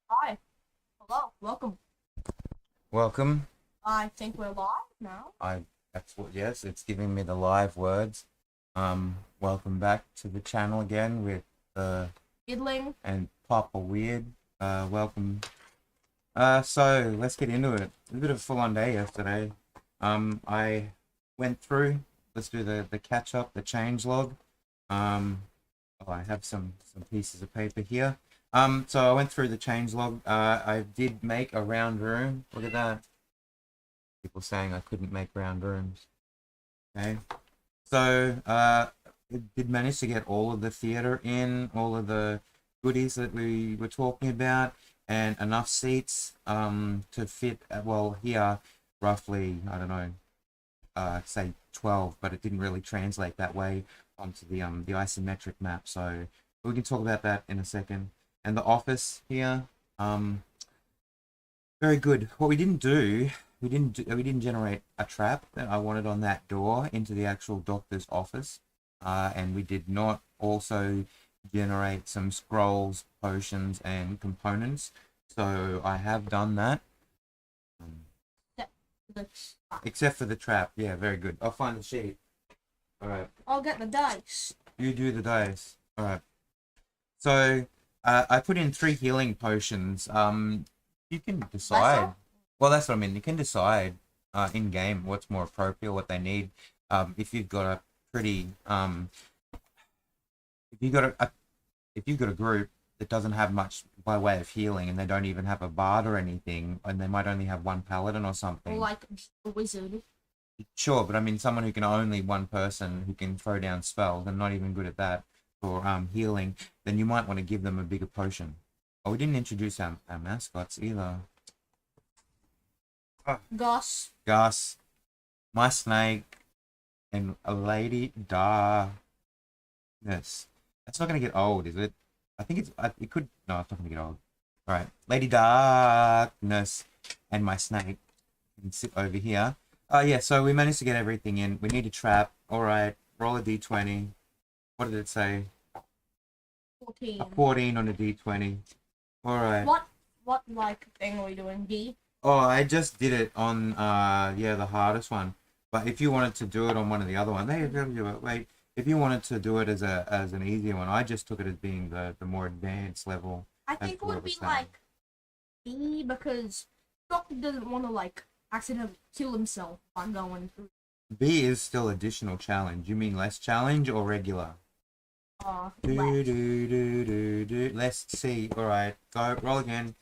Hi. Hello. Welcome. Welcome. I think we're live now. That's what, yes, it's giving me the live words. Welcome back to the channel again with Idling. and Papa Weird. Welcome. So let's get into it. A bit of a full on day yesterday. I went through, let's do the catch up, the change log. I have some pieces of paper here. So I went through the change log. I did make a round room. Look at that. People saying I couldn't make round rooms. Okay. So it did manage to get all of the theater in, all of the goodies that we were talking about, and enough seats to fit, well, here, roughly, I don't know, say 12, but it didn't really translate that way onto the isometric map. So we can talk about that in a second. And the office here, very good. What we didn't do, we didn't generate a trap that I wanted on that door into the actual doctor's office, and we did not also generate some scrolls, potions, and components. So I have done that. Um, Except the Except for the trap. Yeah, very good. I'll find the sheet. All right. I'll get the dice. You do the dice. All right. So I put in 3 healing potions. You can decide. Lesser? Well, that's what I mean. You can decide in game what's more appropriate, what they need. If you've got a pretty if you got if you've got a group that doesn't have much by way of healing, and they don't even have a bard or anything, and they might only have one paladin or Or something. like a wizard. Sure, but I mean someone who can only one person who can throw down spells and not even good at that for healing, then you might want to give them a bigger potion. Oh, we didn't introduce our mascots either. Ah, Gus. Gus, my snake, and a lady darkness. That's not gonna get old, is it? I think it could. No, it's not gonna get old. All right, Lady Darkness and my snake can sit over here. Oh yeah, so we managed to get everything in. We need a trap. All right, roll a d20. What did it say? 14. A 14 on a d20. All right. What like thing are we doing? D? Oh, I just did it on yeah, the hardest one. But if you wanted to do it on one of the other ones, hey, wait. If you wanted to do it as an easier one, I just took it as being the more advanced level. I As think it what would it was be saying. like B because Doctor doesn't want to like accidentally kill himself by going through B is still additional challenge. You mean less challenge or regular? Do left. do do do do. Let's see. All right, go roll again.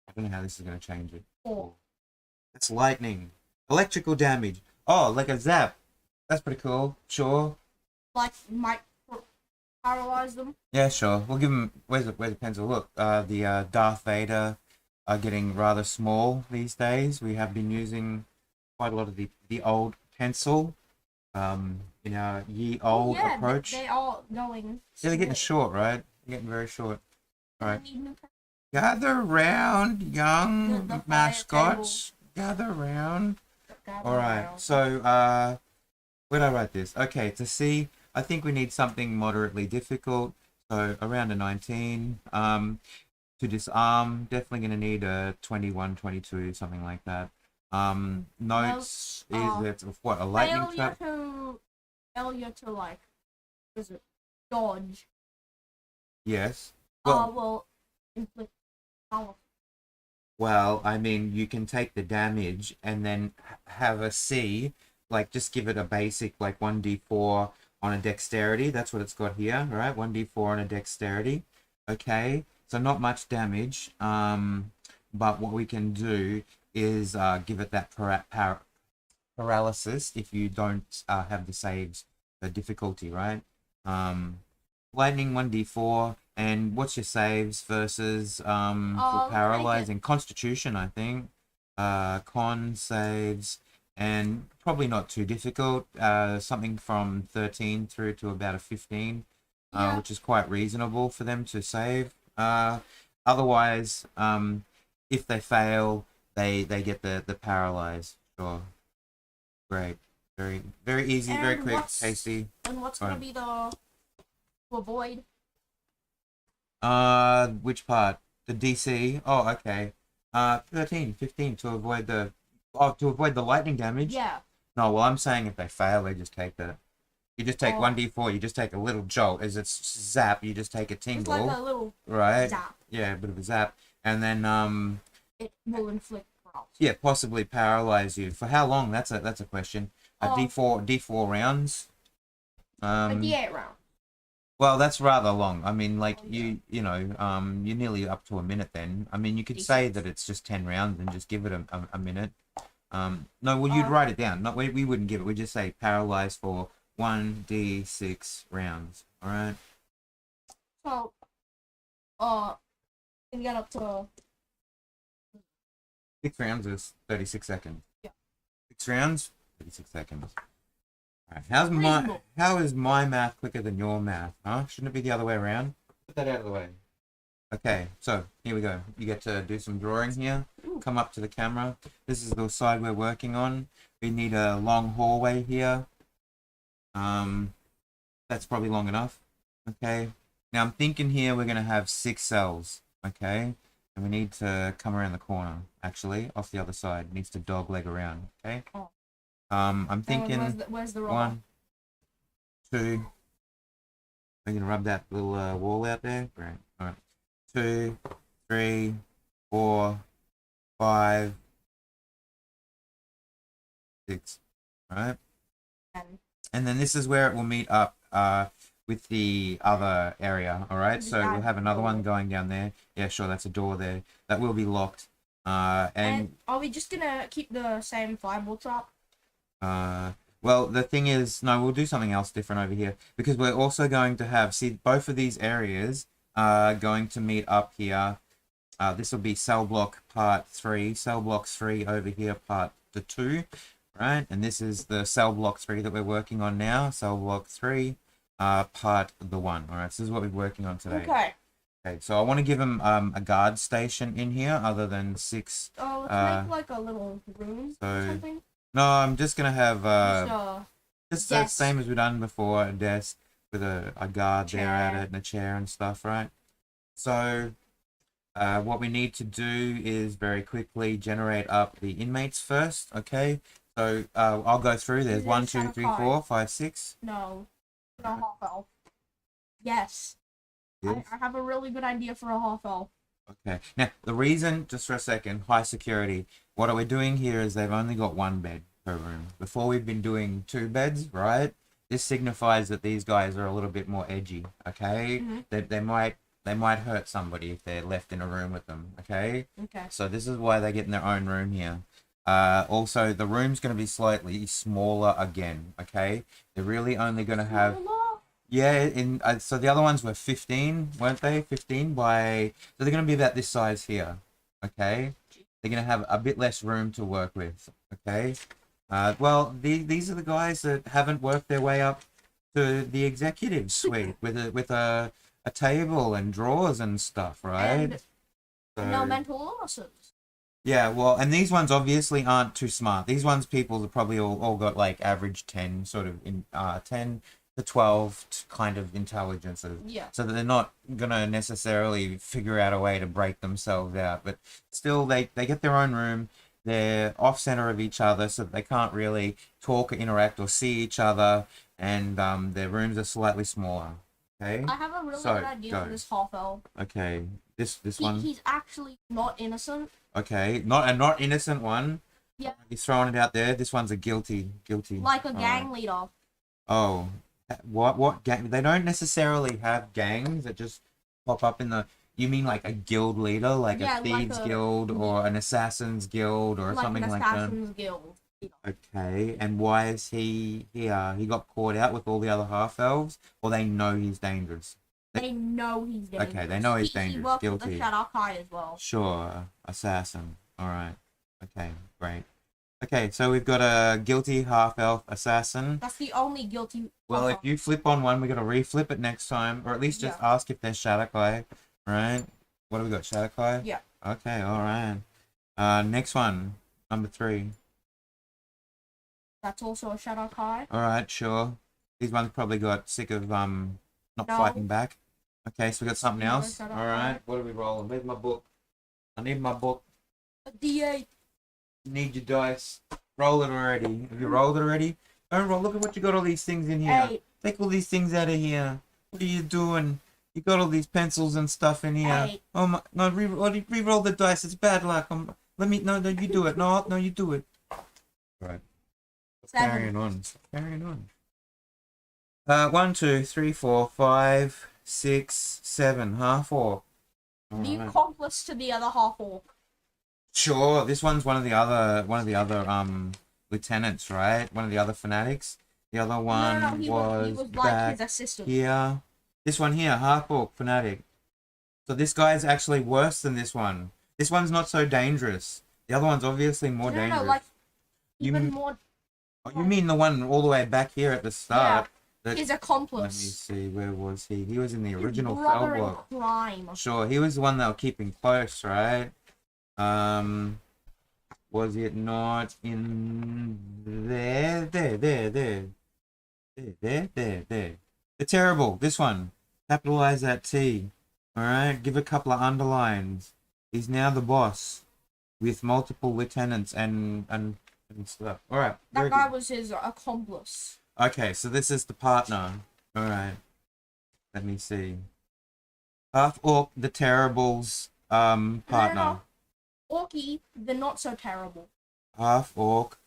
I don't know how this is gonna change it. Or That's lightning, electrical damage. Oh, like a zap. That's pretty cool. Sure. like might paralyze them. Yeah, sure. We'll give him. Where's the pencil? Look, the Darth Vader are getting rather small these days. We have been using quite a lot of the old pencil, in our ye Oh old yeah, approach. they are going Yeah, they're getting small. short, right? They're getting very short. All They right. need new Gather round, the young fire table. mascots. Gather round. Gather All right. around. So, where did I write this? Okay, to see, I think we need something moderately difficult. So around a 19. To disarm, definitely going to need a 21, 22, something like that. Notes is Uh, that what, a lightning failure trap? to failure to like is it dodge? Yes. Well, Well, inflict power. I mean, you can take the damage and then have a C, like just give it a basic like 1d4 on a dexterity. That's what it's got here, right? 1d4 on a dexterity. Okay, so not much damage. But what we can do is give it that paralysis if you don't have the saves, the difficulty, right? Um, Lightning 1d4, and what's your saves versus for Let's make it. paralyzing? Constitution, I think. Con saves, and probably not too difficult. Something from 13 through to about a 15, Yeah. which is quite reasonable for them to save. Otherwise, if they fail, they get the paralyze. Sure, great, very easy, very And quick, tasty. what's gonna Right. be the to avoid? Which part? The DC. Oh, okay. 13, 15 to avoid the lightning damage. Yeah. No, well, I'm saying if they fail, they just take the. You just take Oh. 1d4. You just take a little jolt. As it's zap, you just take a Just tingle. like a little Right. zap. Yeah, a bit of a zap, and then It will inflict paralysis. yeah, possibly paralyze you for how long? That's a question. D4 rounds. 28 rounds. Well, that's rather long. I mean, like Oh, yeah. you're nearly up to a minute. Then I mean, you could say that it's just 10 rounds and just give it a minute. No, well, you'd write it down. Not we wouldn't give it. We'd just say paralyzed for 1d6 rounds. All right. So, can get up to 6 rounds is 36 seconds. Yeah. 6 rounds, 36 seconds. All right. Reasonable. How is my math quicker than your math? Huh? Shouldn't it be the other way around? Put that out of the way. Okay, so here we go. You get to do some drawing here. Ooh. Come up to the camera. This is the side we're working on. We need a long hallway here. That's probably long enough. Okay. Now I'm thinking here we're gonna have 6 cells. Okay. And we need to come around the corner. Actually, off the other side. It needs to dog leg around. Okay. Oh. I'm thinking where's the roll? 1, 2. I'm gonna rub that little wall out there. Great. All right. 2, 3, 4, 5, 6. All right. And then this is where it will meet up with the other area. All right. So we'll have another one going down there. Yeah, sure. That's a door there. That will be locked. And are we just gonna keep the same fireball trap? well, the thing is, no, we'll do something else different over here because we're also going to have, see, both of these areas are going to meet up here. This will be cell block part 3, cell block 3 over here part the 2, right? And this is the cell block 3 that we're working on now, cell block 3, part the 1. All right, so this is what we're working on today. Okay, so I want to give them a guard station in here other than 6. Oh, let's make like a little room or something. No, I'm just gonna have just the desk. same as we've done before, a desk with a guard Chair. there at it and a chair and stuff, right? So what we need to do is very quickly generate up the inmates first, okay? So I'll go through. There's Is it 1, 2, shadow 3, card? 4, 5, 6. No, half elf. Yes. Yes. I have a really good idea for a half elf. Okay. Now the reason, just for a second, high security. What we're doing here is they've only got 1 bed per room. Before we've been doing 2 beds, right? This signifies that these guys are a little bit more edgy. Okay. They might hurt somebody if they're left in a room with them. Okay. Okay. So this is why they get in their own room here. Also, the room's going to be slightly smaller again. Okay. They're really only going to have. Yeah, so the other ones were 15, weren't they? 15 by. So they're going to be about this size here. Okay. They're going to have a bit less room to work with. Okay. Well, these are the guys that haven't worked their way up to the executive suite with a table and drawers and stuff, right? And no mental illnesses. Yeah, well, and these ones obviously aren't too smart. These ones, people have probably all got like average 10, sort of in 10 to 12 kind of intelligences. Yeah. So that they're not gonna necessarily figure out a way to break themselves out, but still they get their own room. They're off center of each other, so they can't really talk or interact or see each other, and their rooms are slightly smaller. Okay. I have a really good idea for this half elf. Okay. This one. He's actually not innocent. Okay. Not innocent one. Yeah. He's throwing it out there. This one's a guilty. Like a gang leader. Oh. What gang? They don't necessarily have gangs that just pop up in the. You mean like a guild leader, like a thieves guild or an assassins guild or something like that? Like an assassins guild. Okay, and why is he here? He got caught out with all the other half elves, or they know he's dangerous? They know he's dangerous. Okay, they know he's dangerous. He works Guilty. with the Shadow Kai as well. Sure, assassin. All right. Okay, great. Okay, so we've got a guilty half elf assassin. That's the only guilty. Well, if you flip on one, we got to reflip it next time, or at least just ask if there's Shadow Kai. Right? What have we got? Shadow Kai? Yeah. Okay, all right. Next one, number 3. That's also a Shadow Kai. All right, sure. These ones probably got sick of not fighting back. Okay, so we got something No, else. shut up, Alright, alright. what are we rolling? Where's my book? I need my book. A D8. Need your dice. Roll it already. Have you rolled it already? Don't roll. Look at what you got all these things in here. 8. Take all these things out of here. What are you doing? You got all these pencils and stuff in here. 8. Oh my! No, re-roll the dice. It's bad luck. No, you do it. No, you do it. Right. 7. Carrying on. Carrying on. 1, 2, 3, 4, 5, 6, 7. Half orc. Be Alright. accomplice to the other half orc. Sure, this one's one of the other lieutenants, right? One of the other fanatics. The other one No, he was like back his assistant. here. This one here, half orc fanatic. So this guy's actually worse than this one. This one's not so dangerous. The other one's obviously more dangerous. No, like You even m- more. Oh, you mean the one all the way back here at the start? That- His Let me accomplice. see, where was he? He was in the His original cell brother in block. crime. Sure, he was the one they were keeping close, right? Was it not in there? There. The terrible, this one. Capitalize that T. Alright, give a couple of underlines. He's now the boss with multiple lieutenants and stuff. Alright. That guy was his accomplice. Okay, so this is the partner. Alright. Let me see. Half orc, the terrible's partner. No. Orky, the not so terrible. Half orc,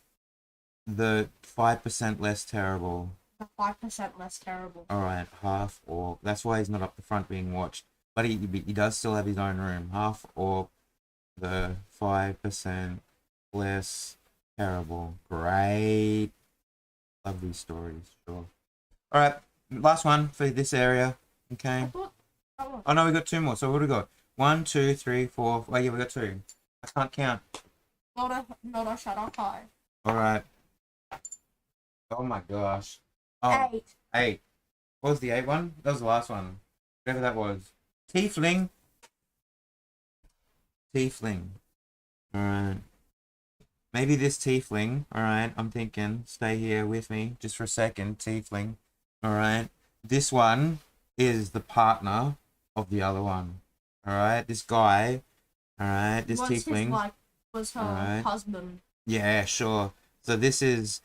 the 5% less terrible. The 5% less terrible. Alright, half orc. That's why he's not up the front being watched. But he does still have his own room. Half orc, the 5% less terrible. Great. Love these stories, sure. Alright, last one for this area. Okay. Oh no, we got 2 more. So what do we got? 1, 2, 3, 4. Oh yeah, we got 2. I can't count. Not a shadow high. Alright. Oh my gosh. Oh, 8. 8. What was the 8 one? That was the last one. Whatever that was. Tiefling. Alright. Maybe this tiefling. Alright, I'm thinking. Stay here with me just for a second. Tiefling. Alright. This one is the partner of the other one. Alright, this guy. Alright, this tiefling. Was her husband. Yeah, sure. So this is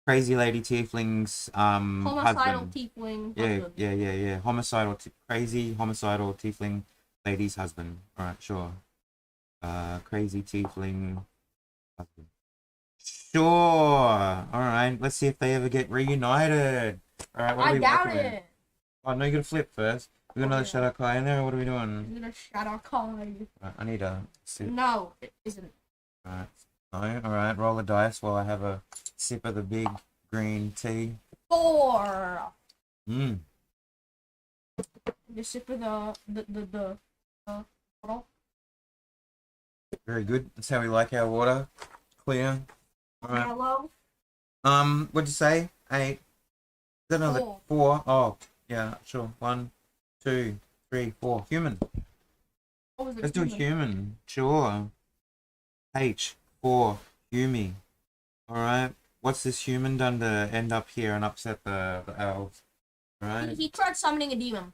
Crazy Lady Tiefling's Homicidal husband. tiefling Yeah, husband. Crazy homicidal tiefling lady's husband. Alright, sure. Crazy tiefling husband. Sure. Alright, let's see if they ever get reunited. Alright, what are we doubt working with? it. Oh, no, you gotta flip first. We got another Shadow Kai in there, what are we doing? I'm gonna shadow Kai. I need a sip. No, it isn't. Alright. No, alright, roll the dice while I have a sip of the big green tea. 4. Mmm. The sip of the bottle. Very good. That's how we like our water. Clear. Alright. Yellow. What'd you say? 8. Is that another 4? Oh, yeah, sure. 1, 2, 3, 4. Human. What was it? Let's do a human. Sure. H. 4. Humi. Alright. What's this human done to end up here and upset the elves? Alright. He tried summoning a demon.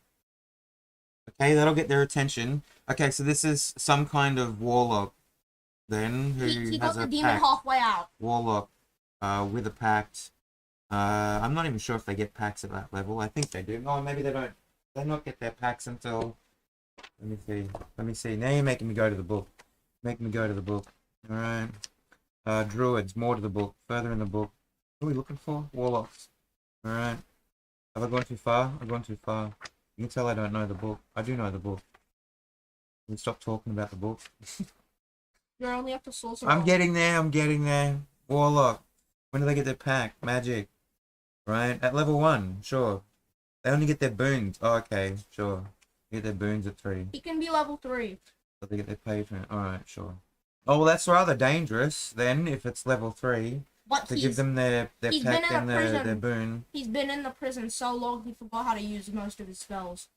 Okay, that'll get their attention. Okay, so this is some kind of warlock then who He got has the a demon pact. halfway out. Warlock with a pact. I'm not even sure if they get packs at that level. I think they do. No, maybe they don't. They not get their packs until. Let me see. Now you're making me go to the book. Make me go to the book. All right. Druids. More to the book. Further in the book. What are we looking for? Warlocks. All right. Have I gone too far? I've gone too far. You can tell I don't know the book. I do know the book. Can we stop talking about the book? You're only up to sorcerer. I'm getting there. Warlock. When do they get their pack? Magic. Right? At level 1, sure. They only get their boons. Oh, okay, sure. They get their boons at 3. He can be level 3. So they get their patron. Alright, sure. Oh, well, that's rather dangerous, then, if it's level 3. But To give them their he's pack been in and a their prison. boon. He's been in the prison so long he forgot how to use most of his spells.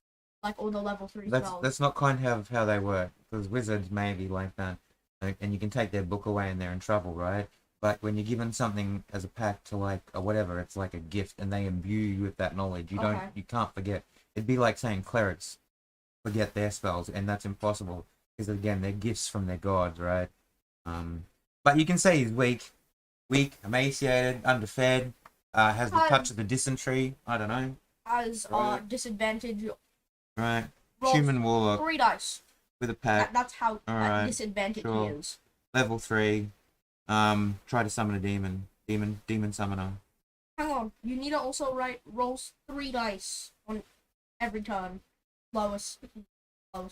Like all the level 3 spells. That's not kind of how they work. Because wizards may be like that. And you can take their book away and they're in trouble, right? But when you're given something as a pack to like, or whatever, it's like a gift and they imbue you with that knowledge. You Okay. you can't forget. It'd be like saying clerics. forget their spells, and that's impossible because again they're gifts from their gods, right? But you can say he's weak, emaciated, underfed, has the touch of the dysentery. I don't know. Has disadvantage. Right. Rolls Human warlock 3 dice. with a pack. That's how Alright, disadvantage he sure. is. Level 3. Try to summon a demon. Demon summoner. Hang on. You need to also rolls 3 dice on every turn. Lowest one.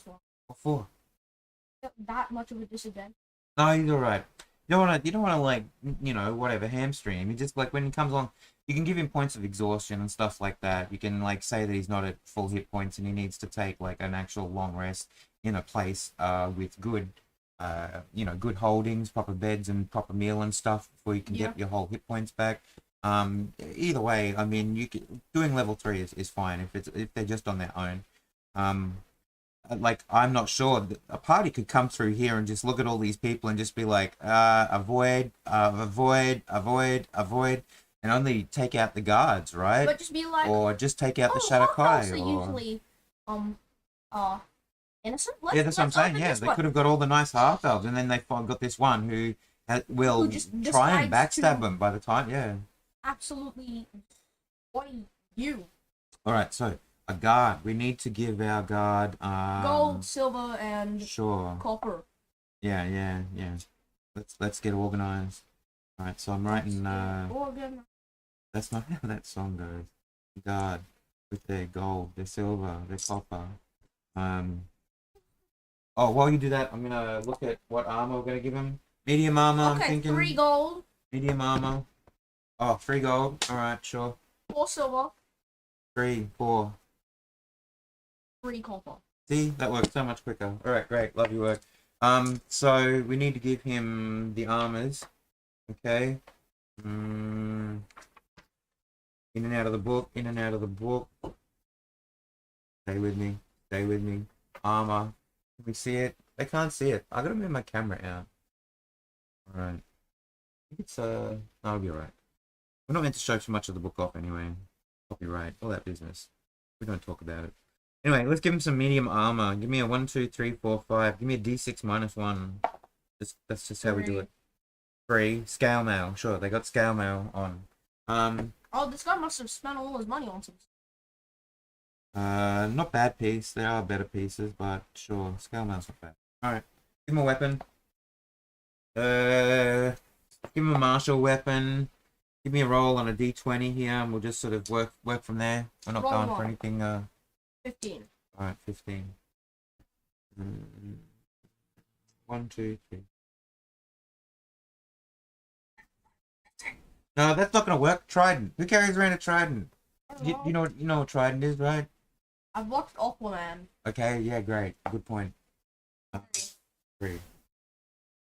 What for? That much of a disadvantage. No, he's alright. You don't wanna like, whatever, hamstring him. You just like when he comes along, you can give him points of exhaustion and stuff like that. You can like say that he's not at full hit points and he needs to take like an actual long rest in a place with good good holdings, proper beds and proper meal and stuff before you can get your whole hit points back. Either way, I mean, doing level 3 is fine if they're just on their own. Like I'm not sure a party could come through here and just look at all these people and just be like avoid, and only take out the guards, right? But just be like, or just take out the Shadowkai. Are usually innocent. Yeah, that's what I'm saying. Yeah, they could have got all the nice half elves, and then they got this one who will just try and backstab them by the time. Yeah. Absolutely. What you? All right, so a guard. We need to give our guard gold, silver, and copper. Yeah. Let's get organized. All right, so I'm writing. That's not how that song goes. Guard with their gold, their silver, their copper. Oh, while you do that, I'm gonna look at what armor we're gonna give him. Medium armor. I'm thinking 3 gold. Medium armor. Oh, 3 gold. All right, sure. 4 silver. 3, 4. 3 copper. See, that works so much quicker. All right, great. Love your work. So we need to give him the armors. Okay. In and out of the book. In and out of the book. Stay with me. Stay with me. Armor. Can we see it? They can't see it. I gotta move my camera out. All right. I think it's that'll be alright. We're not meant to show too much of the book off anyway. Copyright, all that business. We don't talk about it. Anyway, let's give him some medium armor. Give me a 1, 2, 3, 4, 5. Give me a D6 -1. That's just how we do it. 3. Scale mail. Sure, they got scale mail on. Oh, this guy must have spent all his money on some. Not bad piece. There are better pieces, but sure, scale mail's not bad. Alright, give him a weapon. Give him a martial weapon. Give me a roll on a D20 here, and we'll just sort of work from there. We're not going for anything. 15. Alright, 15. 1, 2, 3. No, that's not gonna work. Trident. Who carries around a trident? You know what trident is, right? I've watched Aquaman. Okay, yeah, great. Good point. 3.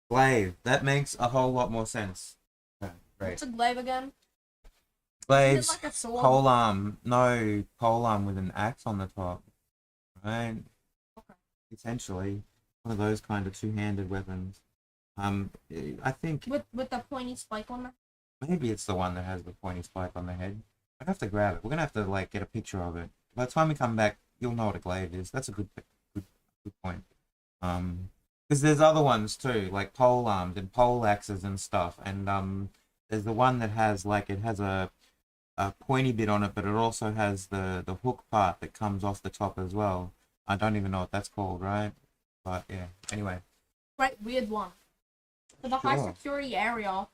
Glaive. That makes a whole lot more sense. Okay, great. What's a glaive again? Glaive's like a sword? pole arm. No, pole arm with an axe on the top. Right? Okay. Essentially. One of those kind of two-handed weapons. I think... With the pointy spike on it? Maybe it's the one that has the pointy spike on the head. I'd have to grab it. We're gonna have to, like, get a picture of it. By the time we come back, you'll know what a glaive is. That's a good point. Because there's other ones too, like pole arms and pole axes and stuff. And there's the one that has like it has a pointy bit on it, but it also has the hook part that comes off the top as well. I don't even know what that's called, right? But yeah. Anyway. Right, weird one. For the high security area,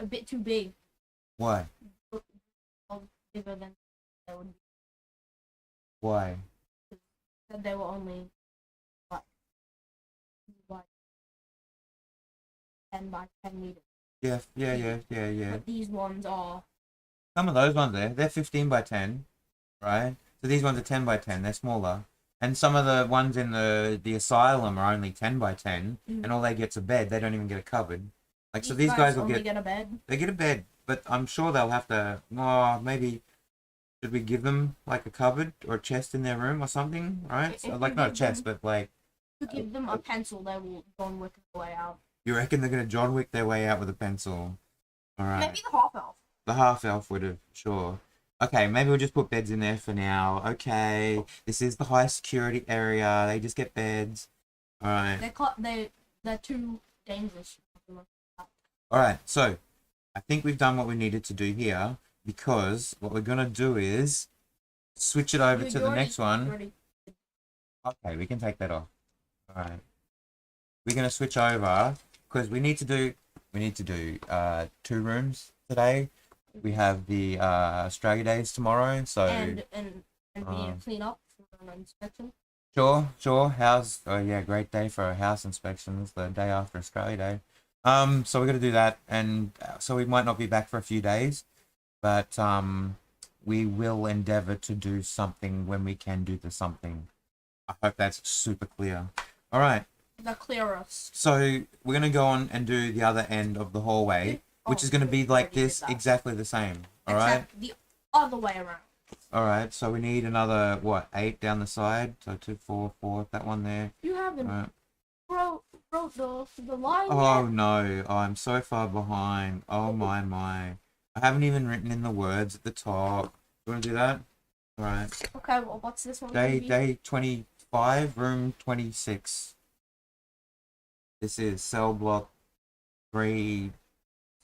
a bit too big. Why? Bigger than they would. Why? Said they were only what 10 by 10 meters. Yeah. But these ones are. Some of those ones they're 15 by 10, right? So these ones are 10 by 10. They're smaller. And some of the ones in the asylum are only 10 by 10, and all they get's a bed. They don't even get a cupboard. Like, so these guys will get a bed. They get a bed, but I'm sure they'll have to. Maybe should we give them like a cupboard or a chest in their room or something, right? So, like not a chest, but like. To give them a pencil, they will John Wick their way out. You reckon they're gonna John Wick their way out with a pencil? All right. Maybe the half elf. The half elf would have, sure. Okay, maybe we'll just put beds in there for now. Okay, this is the high security area. They just get beds. All right. They're too dangerous. All right. So I think we've done what we needed to do here because what we're gonna do is switch it over to the next one. Okay, we can take that off. All right. We're gonna switch over because we need to do 2 rooms today. We have the Australia Days tomorrow, so And we need to clean up for an inspection. sure. Oh yeah, great day for house inspections, the day after Australia Day. So we're gonna do that, and so we might not be back for a few days, but we will endeavor to do something when we can do the something. I hope that's super clear. All right. The clearest. So we're gonna go on and do the other end of the hallway, which is gonna be like this, exactly the same. All right. Except the other way around. All right. So we need another what 8 down the side. So 2, 4, 4. That one there. You haven't All right. wrote the line Oh yet. no! Oh, I'm so far behind. Oh my. I haven't even written in the words at the top. You want to do that? All right. Okay. Well, what's this one? Day 25, room 26. This is cell block 3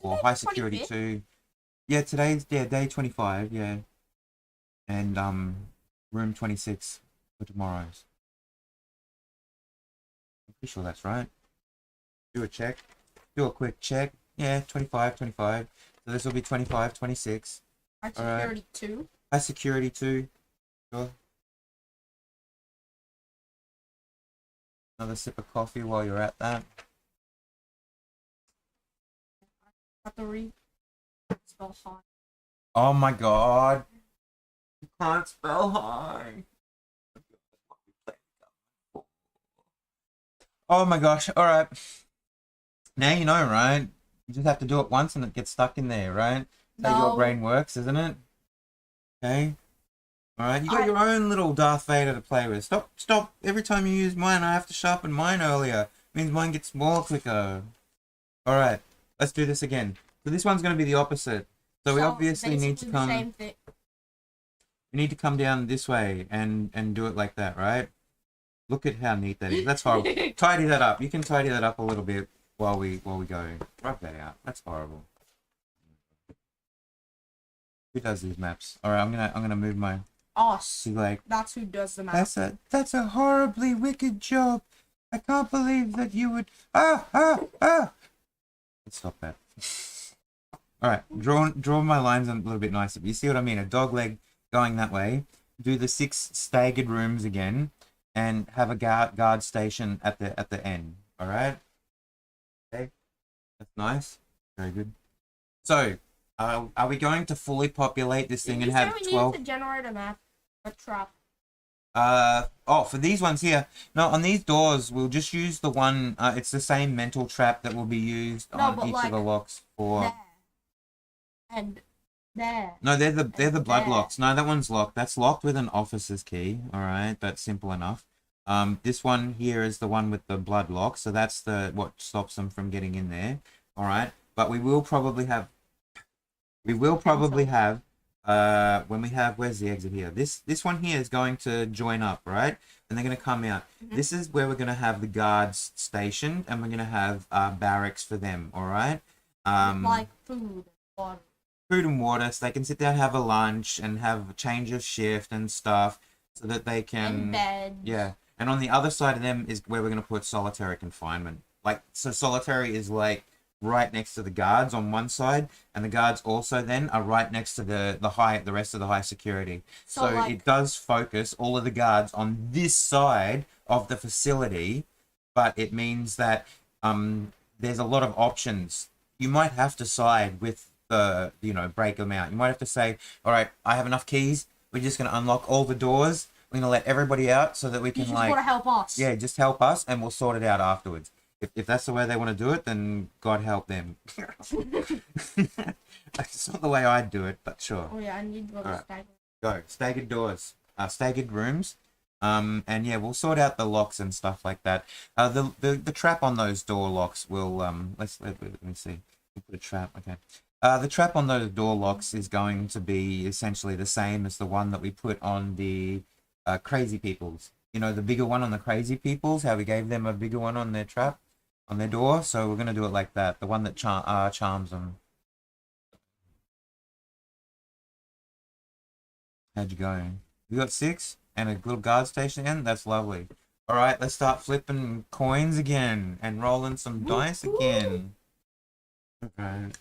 or high security 25th? 2. Yeah, today's day 25. Yeah, and room 26 for tomorrow's. I'm pretty sure that's right. Do a check. Do a quick check. Yeah, 25. So this will be 25, 26. High All right. security 2. High security 2. Sure. Another sip of coffee while you're at that. Have to read. Spell high. Oh my god. You can't spell high. Oh my gosh. Alright. Now you know, right? You just have to do it once and it gets stuck in there, right? That's how your brain works, isn't it? Okay. Alright, you got your own little Darth Vader to play with. Stop. Every time you use mine, I have to sharpen mine earlier. It means mine gets smaller quicker. Alright, let's do this again. So this one's going to be the opposite. So we obviously need to come... Same thing. We need to come down this way and do it like that, right? Look at how neat that is. That's horrible. Tidy that up. You can tidy that up a little bit while we go. Rub that out. That's horrible. Who does these maps? Alright, I'm gonna move my... Us. See, like, That's who does the map. that's a horribly wicked job. I can't believe that you would. Let's stop that. All right, draw my lines a little bit nicer. You see what I mean? A dog leg going that way. Do the 6 staggered rooms again, and have a guard station at the end. All right. Okay, that's nice. Very good. So, are we going to fully populate this thing and have 12? We need to generate a map, a trap. For these ones here. No, on these doors, we'll just use the one. It's the same mental trap that will be used on each of the locks for. There. And there. No, they're the blood there. locks. No, that one's locked. That's locked with an officer's key. All right, that's simple enough. This one here is the one with the blood lock, so that's what stops them from getting in there. All right, but we will probably have. When we have, where's the exit here? This one here is going to join up, right? And they're going to come out. Mm-hmm. This is where we're going to have the guards stationed, and we're going to have barracks for them, all right? Like food, water. Food and water, so they can sit down, have a lunch, and have a change of shift and stuff, so that they can... And beds. Yeah. And on the other side of them is where we're going to put solitary confinement. Like, so solitary is like right next to the guards on one side, and the guards also then are right next to the rest of the high security. So like, it does focus all of the guards on this side of the facility, but it means that there's a lot of options. You might have to side with the, break them out. You might have to say, all right, I have enough keys. We're just going to unlock all the doors. We're going to let everybody out so that we can, you just want to help us. Yeah, just help us, and we'll sort it out afterwards. If that's the way they want to do it, then God help them. It's not the way I'd do it, but sure. Oh yeah, I need to go to staggered. Go. Staggered doors. Staggered rooms. And yeah, we'll sort out the locks and stuff like that. The trap on those door locks will let me see. We'll put a trap. Okay. The trap on those door locks is going to be essentially the same as the one that we put on the crazy peoples. You know, the bigger one on the crazy peoples, how we gave them a bigger one on their trap, on their door. So we're going to do it like that. The one that charms them. How'd you go? You got 6 and a little guard station in? That's lovely. All right, let's start flipping coins again and rolling some dice again. Okay. Can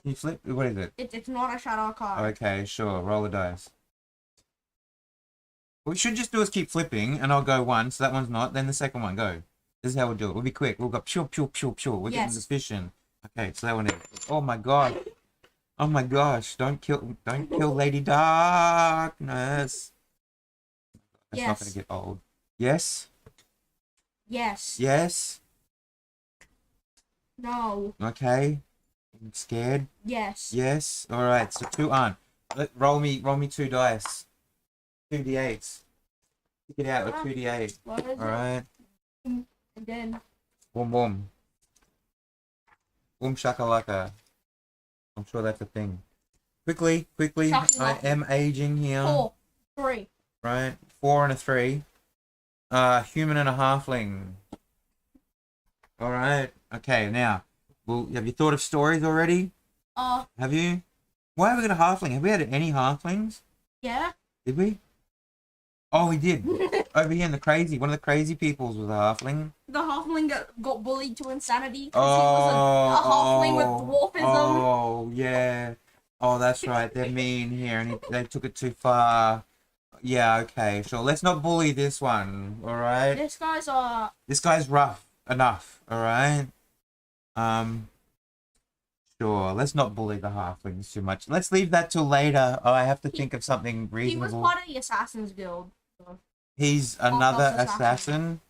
you flip? What is it? It's not a shadow card. Okay, sure. Roll the dice. What we should just do is keep flipping, and I'll go one, so that one's not. Then the second one, go. This is how we'll do it. We'll be quick. We'll go pure, pure, pure, pure. We're getting the fish in. Okay, so that one is. Oh my god. Oh my gosh! Don't kill Lady Darkness. That's not gonna get old. Yes. Yes. Yes. No. Okay. I'm scared. Yes. Yes. All right. So 2 on. Roll me 2 dice. 2d8s. Pick it out with 2d8. What is All right. And then. Boom boom. Boom shakalaka. I'm sure that's a thing. Quickly. I am aging here. 4, 3. Right. 4 and a 3. Human and a halfling. All right. Okay. Now, have you thought of stories already? Have you? Why have we got a halfling? Have we had any halflings? Yeah. Did we? Oh, we did. Over here in one of the crazy peoples was a halfling. The halfling got bullied to insanity because he was a halfling with dwarfism. Oh, yeah. Oh, that's right. They're mean here, and they took it too far. Yeah, okay, sure. Let's not bully this one, all right? This guy's rough enough, all right? Sure. Let's not bully the halflings too much. Let's leave that till later. Oh, I have to think of something reasonable. He was part of the Assassin's Guild. So. He's another assassin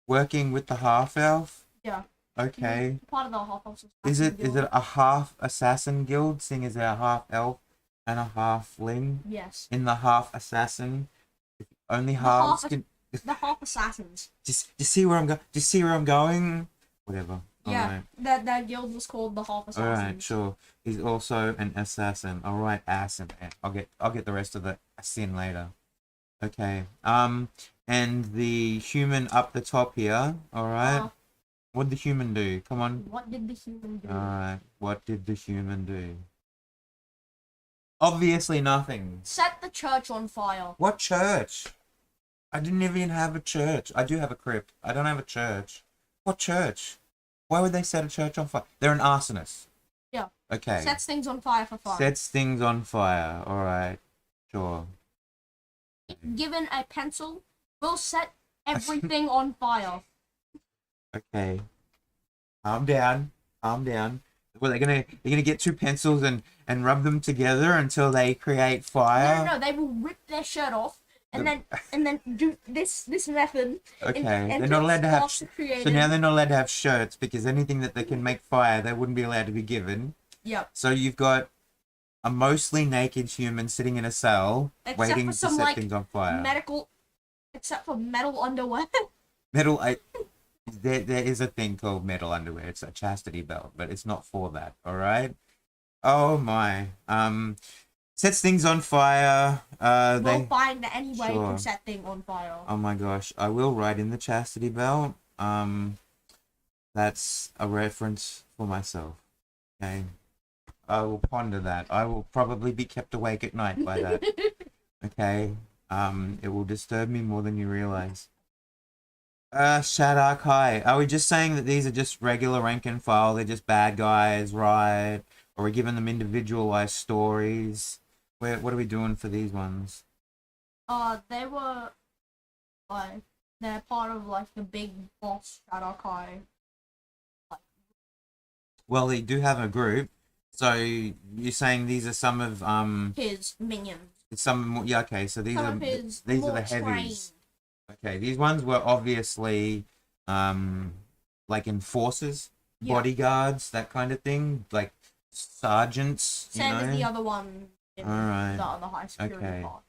working with the half elf. Yeah. Okay. Part of the half elf. Is it a half assassin guild, seeing as they're a half elf and a halfling? Yes. In the half assassin, only halves can. The half assassins. Just see where I'm going. Just see where I'm going. Whatever. Yeah. Right. That guild was called the half assassins. All right. Sure. He's also an assassin. All right. Assassin. I'll get the rest of the sin later. Okay. And the human up the top here. All right. What did the human do? Come on. What did the human do? Alright, what did the human do? Obviously nothing. Set the church on fire. What church? I didn't even have a church. I do have a crypt. I don't have a church. What church? Why would they set a church on fire? They're an arsonist. Yeah. Okay. Sets things on fire for fun. Sets things on fire. Alright. Sure. Given a pencil, we'll set everything on fire. Okay. Calm down. Calm down. Well, they're gonna get 2 pencils and rub them together until they create fire. No, they will rip their shirt off and then do this method. Okay. They're not allowed to have. So now they're not allowed to have shirts because anything that they can make fire, they wouldn't be allowed to be given. Yep. So you've got a mostly naked human sitting in a cell waiting to set things on fire. Except for metal underwear. There is a thing called metal underwear. It's a chastity belt, but it's not for that. All right. Oh my. Sets things on fire. We'll find any way to set things on fire. Oh my gosh. I will write in the chastity belt. That's a reference for myself. Okay. I will ponder that. I will probably be kept awake at night by that. Okay. It will disturb me more than you realize. Shadark High. Are we just saying that these are just regular rank and file? They're just bad guys, right? Or are we giving them individualized stories? What are we doing for these ones? They were they're part of the big boss Shadark High. Well, they do have a group. So you're saying these are some of his minions. Okay. So these are the heavies. Trained. Okay, these ones were obviously like enforcers, bodyguards, that kind of thing, like sergeants. Same as the other one. In the high security part.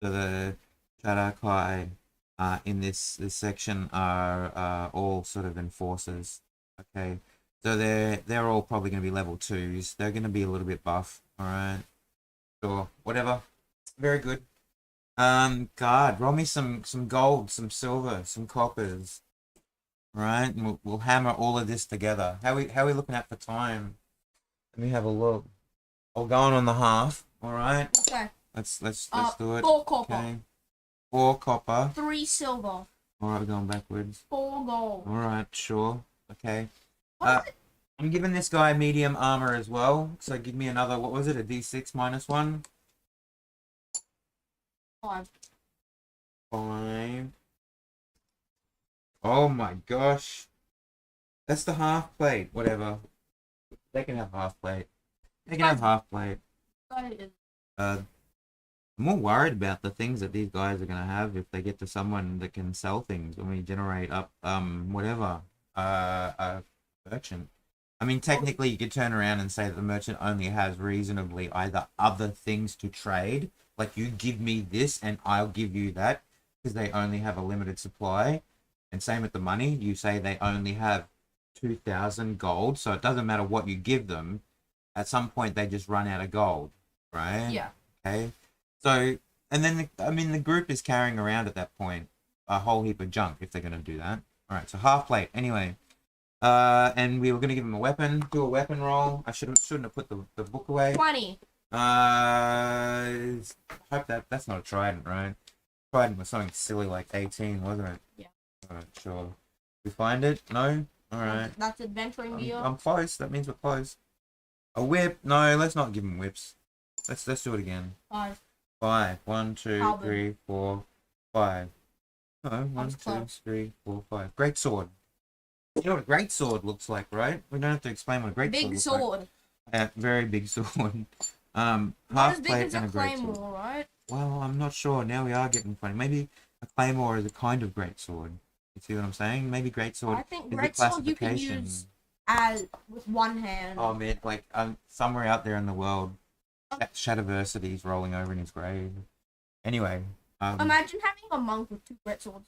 So the Shadakai in this section are all sort of enforcers. Okay, So they're all probably going to be level 2s. They're going to be a little bit buff. All right. Sure. Whatever. Very good. God, roll me some gold, some silver, some coppers. All right, and we'll hammer all of this together. How we looking at for time? Let me have a look. Oh, going on the half. All right. Okay. Let's do it. 4 copper. Okay. 4 copper. 3 silver. All right, we're going backwards. 4 gold. All right, sure. Okay. What is it? I'm giving this guy medium armor as well. So give me another. What was it? A D6 -1. 5. 5. Oh my gosh. That's the half plate. Whatever. They can have half plate. They can have half plate. I'm more worried about the things that these guys are gonna have if they get to someone that can sell things when we generate up whatever a merchant. I mean, technically, you could turn around and say that the merchant only has reasonably either other things to trade, like you give me this and I'll give you that, because they only have a limited supply. And same with the money, you say they only have 2,000 gold, so it doesn't matter what you give them. At some point, they just run out of gold, right? Yeah. Okay. So, and then the group is carrying around at that point a whole heap of junk if they're gonna do that. All right. So half plate. Anyway. And we were gonna give him a weapon. Do a weapon roll. I shouldn't have put the book away. 20. Hope that's not a trident, right? Trident was something silly like 18, wasn't it? Yeah. Alright, sure. We find it? No? Alright. That's adventuring gear. I'm close. That means we're close. A whip? No, let's not give him whips. Let's do it again. 5. 5. 1, 2, Albin. 3, 4, 5. No, 1, was 2, close. 3, 4, 5. Great sword. You know what a great sword looks like, right? We don't have to explain what a great Big sword looks sword. like. Yeah, very big sword. Not Half as big plate as and a a great sword. claymore, right? Well, I'm not sure. Now we are getting funny. Maybe a claymore is a kind of great sword. You see what I'm saying? Maybe great sword I think is the great sword you can classification. use as with one hand. Oh man, like somewhere out there in the world, Shadowversity is rolling over in his grave. Anyway, Imagine having a monk with 2 great swords.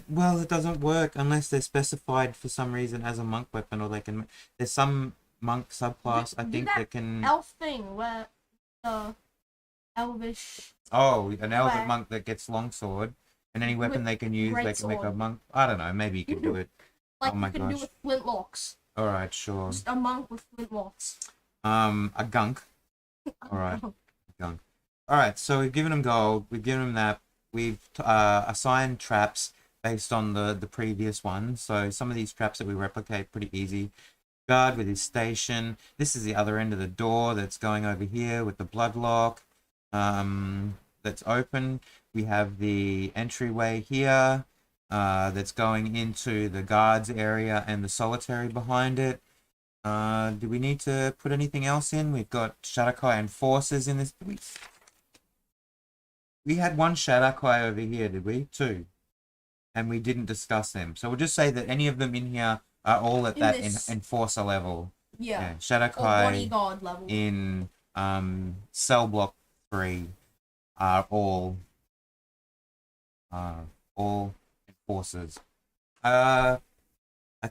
well, it doesn't work unless they're specified for some reason as a monk weapon, or they can. There's some monk subclass I think that can. Elf thing where the elvish. Oh, an elven Where? monk that gets longsword, and any weapon With they can use, they can make a greatsword. monk. I don't know. Maybe you could do it. Like Oh my you can do gosh. with flintlocks. All right, sure. Just a monk with flintlocks. A gunk. All right, gunk. All right. So we've given him gold. We've given him that. We've assigned traps based on the previous one. So some of these traps that we replicate pretty easy. Guard with his station. This is the other end of the door that's going over here with the blood lock. That's open. We have the entryway here. That's going into the guards area and the solitary behind it. Do we need to put anything else in? We've got Shadakai and forces in this. We had one Shadakai over here, did we? 2. And we didn't discuss them. So we'll just say that any of them in here are all at that enforcer level. Yeah. Or Shadakai bodyguard level. in cell block 3 are all enforcers. I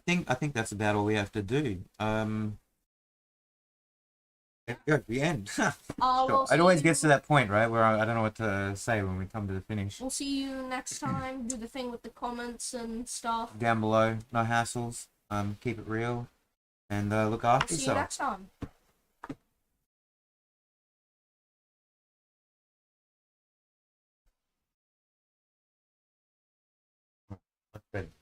think that's about all we have to do. Good, the end. We'll It always see gets to you- that point, right, where I don't know what to say when we come to the finish. We'll see you next time. Do the thing with the comments and stuff. Down below, no hassles. Keep it real, and look after We'll see you yourself. next time. Good.